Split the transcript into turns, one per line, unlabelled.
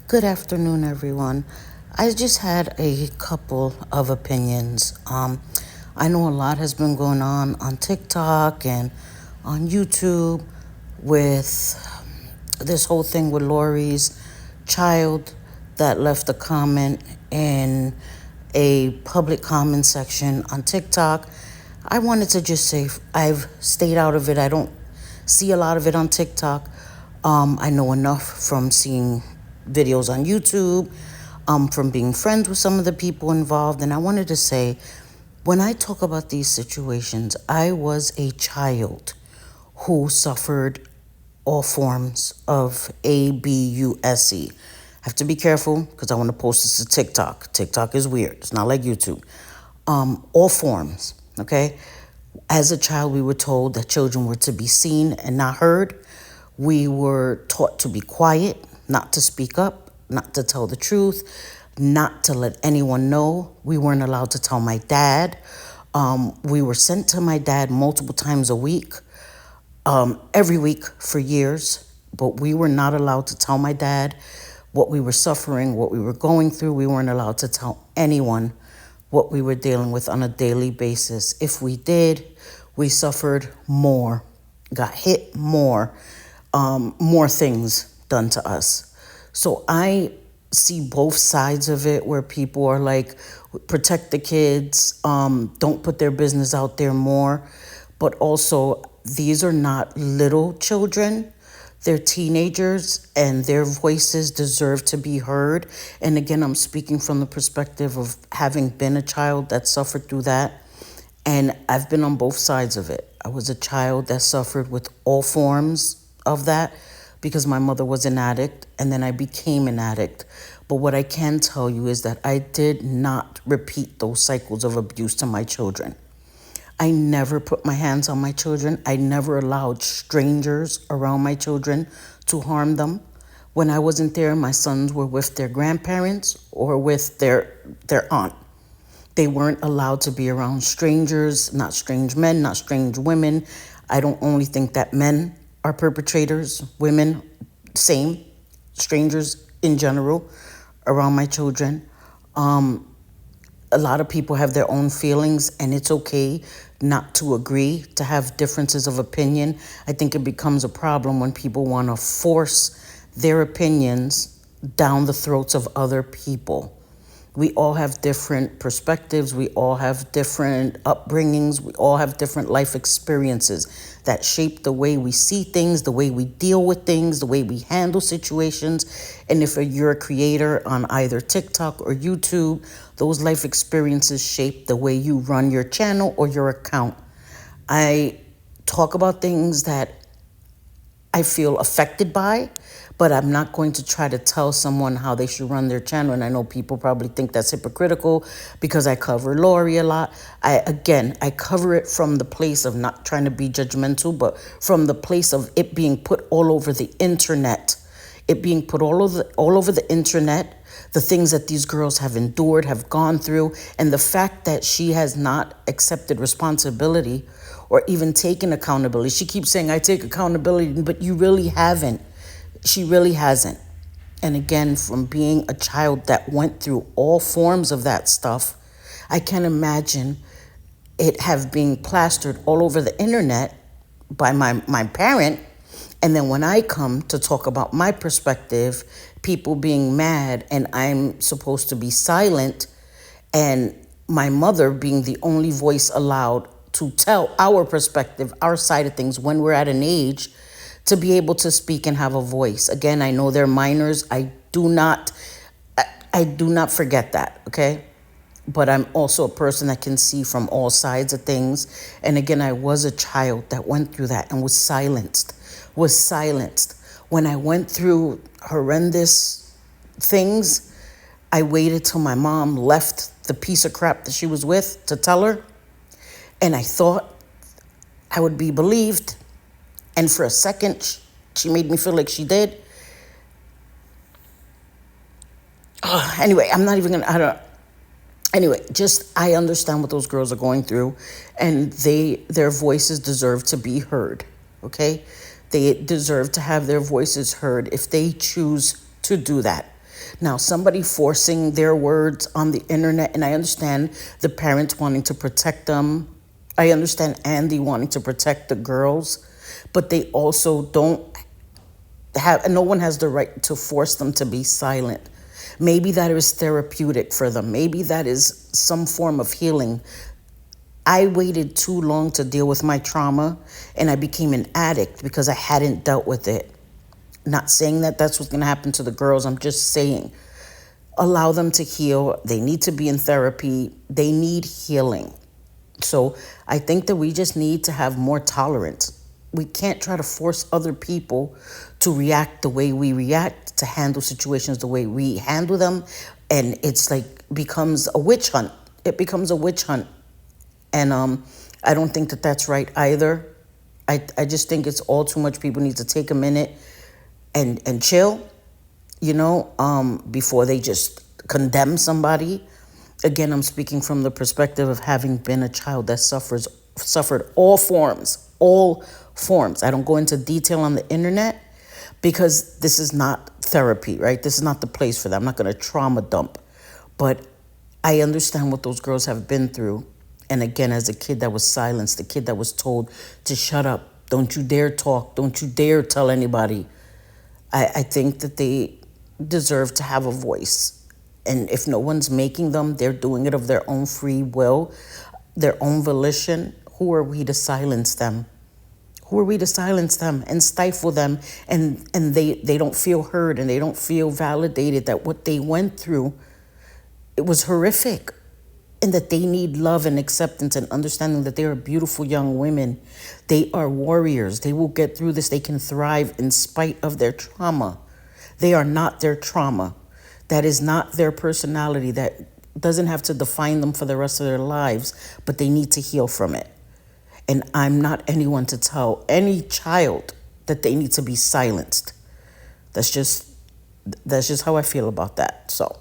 Good afternoon, everyone. I just had a couple of opinions. I know a lot has been going on TikTok and on YouTube with this whole thing with Lori's child that left a comment in a public comment section on TikTok. I wanted to just say I've stayed out of it. I don't see a lot of it on TikTok. I know enough from seeing videos on YouTube, from being friends with some of the people involved. And I wanted to say, when I talk about these situations, I was a child who suffered all forms of abuse. I have to be careful because I want to post this to TikTok. TikTok is weird. It's not like YouTube. All forms, okay? As a child, we were told that children were to be seen and not heard. We were taught to be quiet, not to speak up, not to tell the truth, not to let anyone know. We weren't allowed to tell my dad. We were sent to my dad multiple times a week, every week for years, but we were not allowed to tell my dad what we were suffering, what we were going through. We weren't allowed to tell anyone what we were dealing with on a daily basis. If we did, we suffered more, got hit more things done to us. So I see both sides of it where people are like, protect the kids, don't put their business out there more. But also, these are not little children. They're teenagers and their voices deserve to be heard. And again, I'm speaking from the perspective of having been a child that suffered through that. And I've been on both sides of it. I was a child that suffered with all forms of that because my mother was an addict and then I became an addict. But what I can tell you is that I did not repeat those cycles of abuse to my children. I never put my hands on my children. I never allowed strangers around my children to harm them. When I wasn't there, my sons were with their grandparents or with their aunt. They weren't allowed to be around strangers, not strange men, not strange women. I don't only think that men are perpetrators, women, same, strangers in general, around my children. A lot of people have their own feelings, and it's okay not to agree, to have differences of opinion. I think it becomes a problem when people want to force their opinions down the throats of other people. We all have different perspectives. We all have different upbringings. We all have different life experiences that shape the way we see things, the way we deal with things, the way we handle situations. And if you're a creator on either TikTok or YouTube, those life experiences shape the way you run your channel or your account. I talk about things that I feel affected by, but I'm not going to try to tell someone how they should run their channel. And I know people probably think that's hypocritical because I cover Lori a lot. I cover it from the place of not trying to be judgmental, but from the place of it being put all over the internet. It being put all over the internet, the things that these girls have endured, have gone through, and the fact that she has not accepted responsibility or even taken accountability. She keeps saying, I take accountability, but you really haven't. She really hasn't. And again, from being a child that went through all forms of that stuff, I can imagine it have been plastered all over the internet by my parent. And then when I come to talk about my perspective, people being mad and I'm supposed to be silent, and my mother being the only voice allowed to tell our perspective, our side of things when we're at an age to be able to speak and have a voice. Again, I know they're minors. I do not forget that, okay? But I'm also a person that can see from all sides of things. And again, I was a child that went through that and was silenced. When I went through horrendous things, I waited till my mom left the piece of crap that she was with to tell her. And I thought I would be believed. And for a second, she made me feel like she did. Anyway, I'm not even going to, Anyway, I understand what those girls are going through, and their voices deserve to be heard, okay? They deserve to have their voices heard if they choose to do that. Now, somebody forcing their words on the internet, and I understand the parents wanting to protect them. I understand Andy wanting to protect the girls, but they also don't have, no one has the right to force them to be silent. Maybe that is therapeutic for them. Maybe that is some form of healing. I waited too long to deal with my trauma, and I became an addict because I hadn't dealt with it. Not saying that that's what's going to happen to the girls. I'm just saying allow them to heal. They need to be in therapy. They need healing. So I think that we just need to have more tolerance. We can't try to force other people to react the way we react, to handle situations the way we handle them. And it's like becomes a witch hunt. It becomes a witch hunt. And I don't think that that's right either. I just think it's all too much. People need to take a minute and chill, before they just condemn somebody. Again, I'm speaking from the perspective of having been a child that suffered all forms, all forms. I don't go into detail on the internet because this is not therapy, right? This is not the place for that. I'm not going to trauma dump. But I understand what those girls have been through. And again, as a kid that was silenced, the kid that was told to shut up, don't you dare talk, don't you dare tell anybody. I think that they deserve to have a voice. And if no one's making them, they're doing it of their own free will, their own volition. Who are we to silence them? Who are we to silence them and stifle them? And they don't feel heard and they don't feel validated that what they went through, it was horrific. And that they need love and acceptance and understanding that they are beautiful young women. They are warriors. They will get through this. They can thrive in spite of their trauma. They are not their trauma. That is not their personality. That doesn't have to define them for the rest of their lives, but they need to heal from it. And I'm not anyone to tell any child that they need to be silenced. That's just how I feel about that. So